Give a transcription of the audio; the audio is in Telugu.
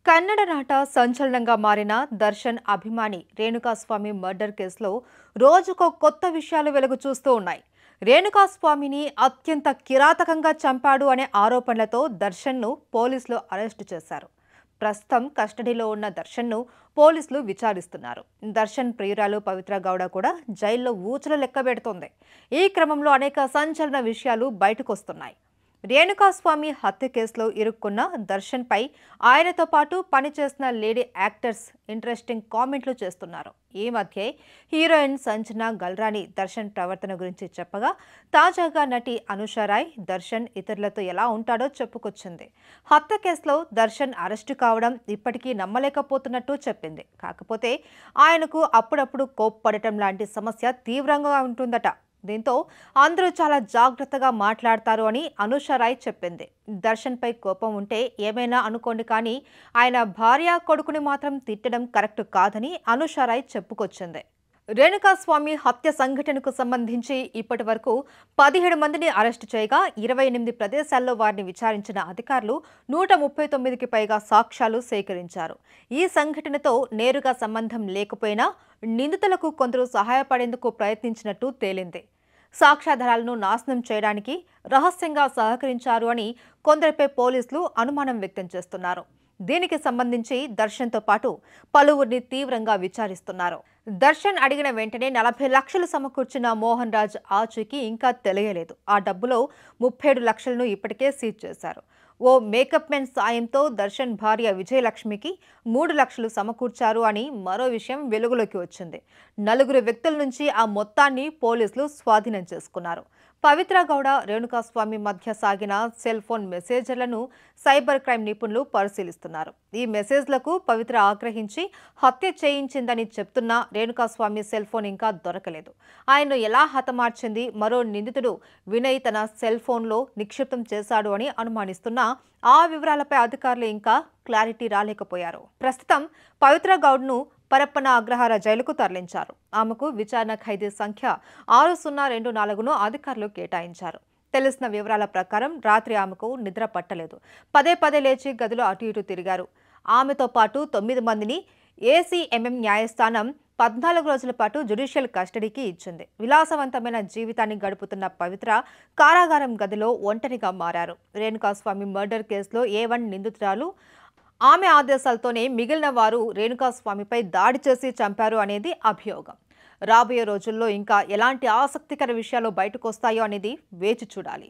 కన్నడ నాట సంచలనంగా మారిన దర్శన్ అభిమాని రేణుకాస్వామి మర్డర్ కేసులో రోజుకో కొత్త విషయాలు వెలుగు చూస్తూ ఉన్నాయి. రేణుకాస్వామిని అత్యంత కిరాతకంగా చంపాడు అనే ఆరోపణలతో దర్శన్ను పోలీసులు అరెస్టు చేశారు. ప్రస్తుతం కస్టడీలో ఉన్న దర్శన్ను పోలీసులు విచారిస్తున్నారు. దర్శన్ ప్రియురాలు పవిత్ర గౌడ కూడా జైల్లో ఊచలు లెక్కబెడుతోంది. ఈ క్రమంలో అనేక సంచలన విషయాలు బయటకొస్తున్నాయి. రేణుకాస్వామి హత్య కేసులో ఇరుక్కున్న దర్శన్ పై ఆయనతో పాటు పనిచేసిన లేడీ యాక్టర్స్ ఇంట్రెస్టింగ్ కామెంట్లు చేస్తున్నారు. ఈ మధ్య హీరోయిన్ సంజన గల్రాని దర్శన్ ప్రవర్తన గురించి చెప్పగా తాజాగా నటి అనుషారాయ్ దర్శన్ ఇతరులతో ఎలా ఉంటాడో చెప్పుకొచ్చింది. హత్య కేసులో దర్శన్ అరెస్టు కావడం ఇప్పటికీ నమ్మలేకపోతున్నట్టు చెప్పింది. కాకపోతే ఆయనకు అప్పుడప్పుడు కోప్పడటం లాంటి సమస్య తీవ్రంగా ఉంటుందట. దీంతో అందరూ చాలా జాగ్రత్తగా మాట్లాడతారు అని అనుషారాయ్ చెప్పింది. దర్శన్ పై కోపం ఉంటే ఏమైనా అనుకోండి, కానీ ఆయన భార్య కొడుకుని మాత్రం తిట్టడం కరెక్ట్ కాదని అనుషారాయ్ చెప్పుకొచ్చింది. రేణుకాస్వామి హత్య సంఘటనకు సంబంధించి ఇప్పటి వరకు 17 మందిని అరెస్టు చేయగా 28 ప్రదేశాల్లో వారిని విచారించిన అధికారులు 139కి పైగా సాక్ష్యాలు సేకరించారు. ఈ సంఘటనతో నేరుగా సంబంధం లేకపోయినా నిందితులకు కొందరు సహాయపడేందుకు ప్రయత్నించినట్టు తేలింది. సాక్ష్యాధారాలను నాశనం చేయడానికి రహస్యంగా సహకరించారు అని కొందరిపై పోలీసులు అనుమానం వ్యక్తం చేస్తున్నారు. దీనికి సంబంధించి దర్శన్తో పాటు పలువురిని తీవ్రంగా విచారిస్తున్నారు. దర్శన్ అడిగిన వెంటనే 40 లక్షలు సమకూర్చిన మోహన్ రాజ్ ఆచూకీ ఇంకా తెలియలేదు. ఆ డబ్బులో 37 లక్షలను ఇప్పటికే సీజ్ చేశారు. ఓ మేకప్ మెన్ సాయంతో దర్శన్ భార్య విజయలక్ష్మికి 3 లక్షలు సమకూర్చారు అని మరో విషయం వెలుగులోకి వచ్చింది. 4 వ్యక్తుల నుంచి ఆ మొత్తాన్ని పోలీసులు స్వాధీనం చేసుకున్నారు. పవిత్ర గౌడ రేణుకాస్వామి మధ్య సాగిన సెల్ ఫోన్ మెసేజ్లను సైబర్ క్రైమ్ నిపుణులు పరిశీలిస్తున్నారు. ఈ మెసేజ్లకు పవిత్ర ఆగ్రహించి హత్య చేయించిందని చెప్తున్న రేణుకాస్వామి సెల్ ఫోన్ ఇంకా దొరకలేదు. ఆయన్ను ఎలా హతమార్చింది, మరో నిందితుడు వినయ్ తన సెల్ ఫోన్లో నిక్షిప్తం చేశాడు అని అనుమానిస్తున్న ఆ వివరాలపై అధికారులు ఇంకా క్లారిటీ రాలేకపోయారు. ప్రస్తుతం పవిత్ర గౌడ్ను పరప్పన అగ్రహార జైలుకు తరలించారు. ఆమెకు విచారణ ఖైదీ సంఖ్య 6024ను అధికారులు కేటాయించారు. తెలిసిన వివరాల ప్రకారం రాత్రి ఆమెకు నిద్ర పట్టలేదు. పదే లేచి గదిలో అటు ఇటు తిరిగారు. ఆమెతో పాటు 9 మందిని ఏసీఎంఎం న్యాయస్థానం 14 రోజుల పాటు జ్యుడిషియల్ కస్టడీకి ఇచ్చింది. విలాసవంతమైన జీవితాన్ని గడుపుతున్న పవిత్ర కారాగారం గదిలో ఒంటరిగా మారారు. రేణుకాస్వామి మర్డర్ కేసులో A1 నిందితురాలు. ఆమె ఆదేశాలతోనే మిగిలిన వారు రేణుకాస్వామిపై దాడి చేసి చంపారు అనేది అభియోగం. రాబోయే రోజుల్లో ఇంకా ఎలాంటి ఆసక్తికర విషయాలు బయటకొస్తాయో అనేది వేచి చూడాలి.